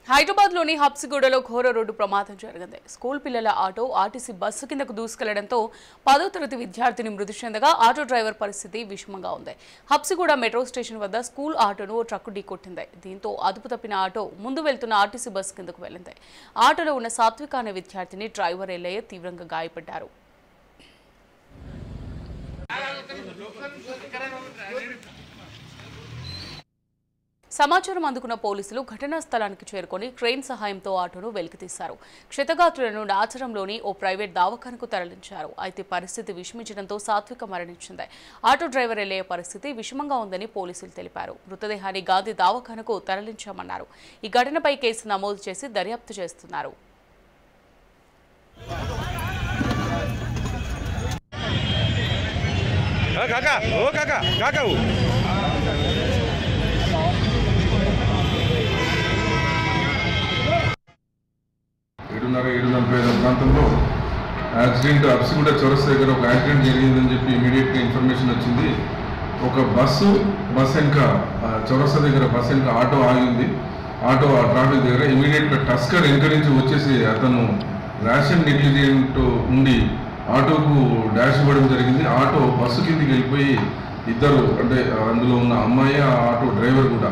హైదరాబాద్లోని హబ్సిగూడలో ఘోర రోడ్డు ప్రమాదం జరిగింది. స్కూల్ పిల్లల ఆటో ఆర్టీసీ బస్సు కిందకు దూసుకెళ్లడంతో 10వ తరగతి విద్యార్థిని మృతి చెందగా ఆటో డ్రైవర్ పరిస్థితి విషమంగా ఉంది. హబ్సిగూడ మెట్రో స్టేషన్ వద్ద స్కూల్ ఆటోను ఓ ట్రక్కు ఢీకొట్టింది. దీంతో అదుపు తప్పిన ఆటో ముందు వెళ్తున్న ఆర్టీసీ బస్సు కిందకు వెళ్లింది. ఆటోలో ఉన్న సాత్విక అనే విద్యార్థిని డ్రైవర్ ఎల్లయ్య తీవ్రంగా గాయపడ్డారు. సమాచారం అందుకున్న పోలీసులు ఘటనా స్థలానికి చేరుకొని క్రెయిన్ సహాయంతో ఆటోను వెలికితీశారు. క్షతగాత్రులను నాచరంలోని ఓ ప్రైవేట్ దవాఖానకు తరలించారు. అయితే పరిస్థితి విషమించడంతో సాత్విక మరణించింది. ఆటో డ్రైవర్ ఎల్లయ్య పరిస్థితి విషమంగా ఉందని పోలీసులు తెలిపారు. మృతదేహాన్ని గాంధీ దవాఖానకు తరలించామన్నారు. ఈ ఘటనపై కేసు నమోదు చేసి దర్యాప్తు చేస్తున్నారు. ప్రాంతంలో యాక్సిడెంట్ హబ్సిగూడ చౌరస్తా దగ్గర ఒక యాక్సిడెంట్ జరిగిందని చెప్పి ఇమీడియట్గా ఇన్ఫర్మేషన్ వచ్చింది. ఒక బస్సు వెనుక చౌరస్తా దగ్గర బస్సు వెనుక ఆటో ఆగింది. ఆటో ఆ ట్రాఫిక్ దగ్గర ఇమీడియట్గా టస్కర్ వెనుక నుంచి వచ్చేసి అతను ర్యాషన్ నెగ్లిజెంట్ ఉండి ఆటోకు డాష్ ఇవ్వడం జరిగింది. ఆటో బస్సు కిందికి వెళ్ళిపోయి ఇద్దరు అంటే అందులో ఉన్న అమ్మాయి ఆ ఆటో డ్రైవర్ కూడా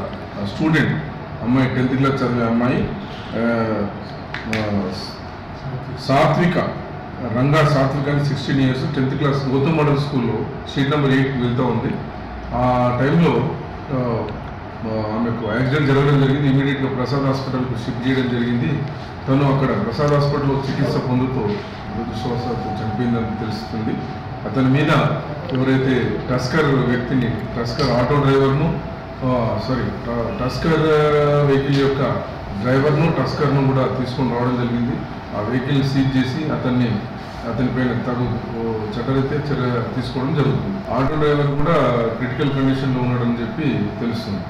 స్టూడెంట్ అమ్మాయి 10th క్లాస్ చదివే అమ్మాయి సాత్విక రంగా సాత్విక అని 16 years 10th class Gautam model స్కూల్లో స్ట్రీట్ నెంబర్ 8 వెళ్తూ ఉంది. ఆ టైంలో ఆమెకు యాక్సిడెంట్ జరగడం జరిగింది. ఇమీడియట్గా ప్రసాద్ హాస్పిటల్కు షిఫ్ట్ చేయడం జరిగింది. తను అక్కడ ప్రసాద్ హాస్పిటల్లో చికిత్స పొందుతూ దురదృష్టవశాత్తు చనిపోయిందని తెలుస్తుంది. అతని మీద ఎవరైతే టస్కర్ వ్యక్తిని టస్కర్ ఆటో డ్రైవర్ను టస్కర్ వెహికల్ యొక్క డ్రైవర్ను టస్కర్ను కూడా తీసుకొని రావడం జరిగింది. ఆ వెహికల్ సీజ్ చేసి అతనిపైన తగు చట్టరీత్యా చర్య తీసుకోవడం జరుగుతుంది. ఆటో డ్రైవర్ కూడా క్రిటికల్ కండిషన్లో ఉన్నాడని చెప్పి తెలుస్తుంది.